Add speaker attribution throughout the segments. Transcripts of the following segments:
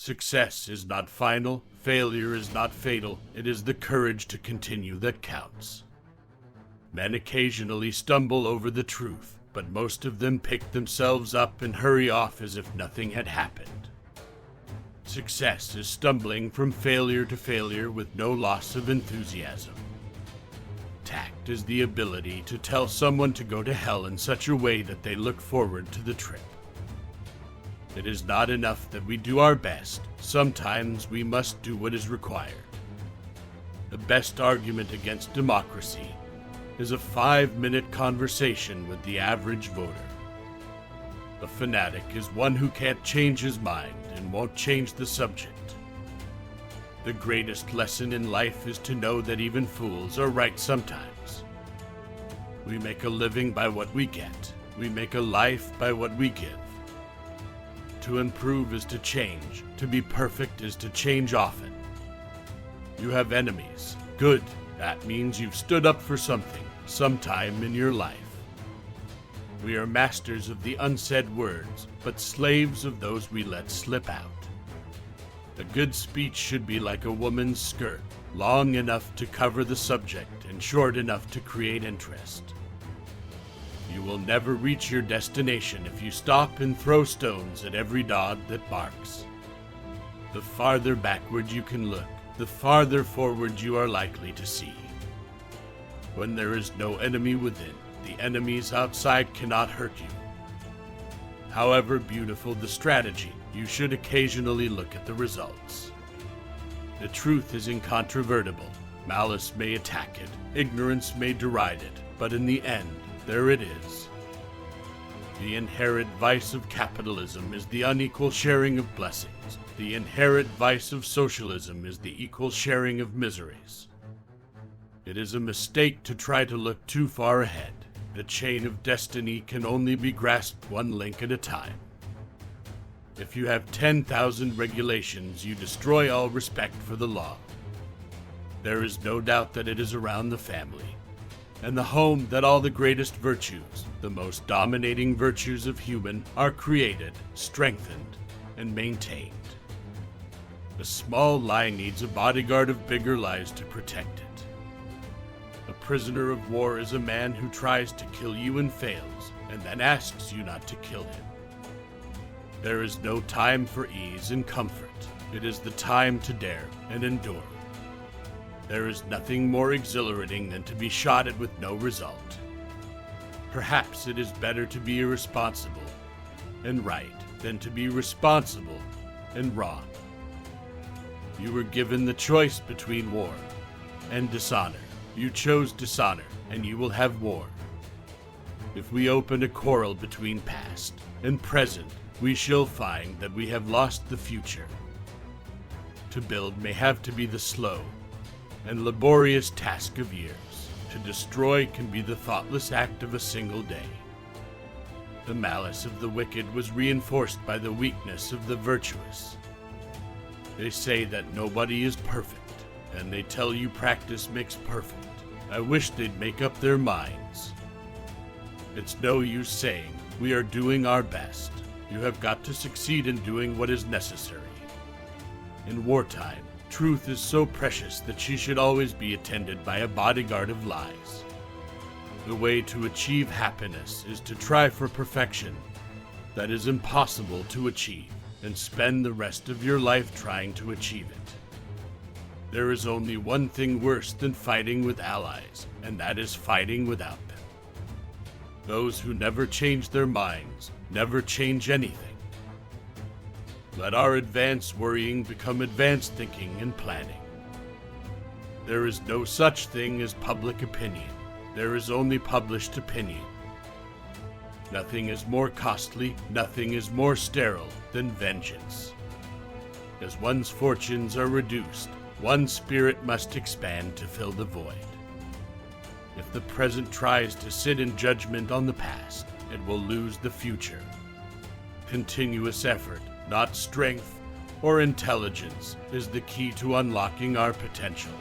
Speaker 1: Success is not final, failure is not fatal, it is the courage to continue that counts. Men occasionally stumble over the truth, but most of them pick themselves up and hurry off as if nothing had happened. Success is stumbling from failure to failure with no loss of enthusiasm. Tact is the ability to tell someone to go to hell in such a way that they look forward to the trip. It is not enough that we do our best. Sometimes we must do what is required. The best argument against democracy is a 5-minute conversation with the average voter. A fanatic is one who can't change his mind and won't change the subject. The greatest lesson in life is to know that even fools are right sometimes. We make a living by what we get. We make a life by what we give. To improve is to change. To be perfect is to change often. You have enemies. Good. That means you've stood up for something, sometime in your life. We are masters of the unsaid words, but slaves of those we let slip out. A good speech should be like a woman's skirt, long enough to cover the subject and short enough to create interest. You will never reach your destination if you stop and throw stones at every dog that barks. The farther backward you can look, the farther forward you are likely to see. When there is no enemy within, the enemies outside cannot hurt you. However beautiful the strategy, you should occasionally look at the results. The truth is incontrovertible. Malice may attack it, ignorance may deride it, but in the end, there it is. The inherent vice of capitalism is the unequal sharing of blessings. The inherent vice of socialism is the equal sharing of miseries. It is a mistake to try to look too far ahead. The chain of destiny can only be grasped one link at a time. If you have 10,000 regulations, you destroy all respect for the law. There is no doubt that it is around the family and the home that all the greatest virtues, the most dominating virtues of human, are created, strengthened, and maintained. A small lie needs a bodyguard of bigger lies to protect it. A prisoner of war is a man who tries to kill you and fails, and then asks you not to kill him. There is no time for ease and comfort. It is the time to dare and endure. There is nothing more exhilarating than to be shot at with no result. Perhaps it is better to be irresponsible and right than to be responsible and wrong. You were given the choice between war and dishonor. You chose dishonor, and you will have war. If we open a quarrel between past and present, we shall find that we have lost the future. To build may have to be the slow and laborious task of years. To destroy can be the thoughtless act of a single day. The malice of the wicked was reinforced by the weakness of the virtuous. They say that nobody is perfect, and they tell you practice makes perfect. I wish they'd make up their minds. It's no use saying, we are doing our best. You have got to succeed in doing what is necessary. In wartime, truth is so precious that she should always be attended by a bodyguard of lies. The way to achieve happiness is to try for perfection that is impossible to achieve, and spend the rest of your life trying to achieve it. There is only one thing worse than fighting with allies, and that is fighting without them. Those who never change their minds never change anything. Let our advanced worrying become advanced thinking and planning. There is no such thing as public opinion. There is only published opinion. Nothing is more costly, nothing is more sterile than vengeance. As one's fortunes are reduced, one's spirit must expand to fill the void. If the present tries to sit in judgment on the past, it will lose the future. Continuous effort, not strength or intelligence, is the key to unlocking our potential.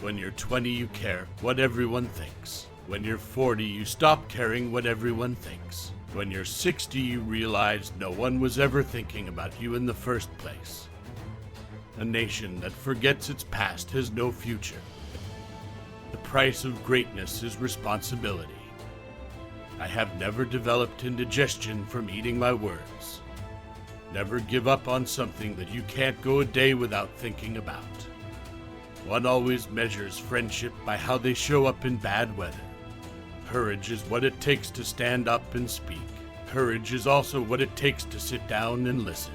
Speaker 1: When you're 20, you care what everyone thinks. When you're 40, you stop caring what everyone thinks. When you're 60, you realize no one was ever thinking about you in the first place. A nation that forgets its past has no future. The price of greatness is responsibility. I have never developed indigestion from eating my words. Never give up on something that you can't go a day without thinking about. One always measures friendship by how they show up in bad weather. Courage is what it takes to stand up and speak. Courage is also what it takes to sit down and listen.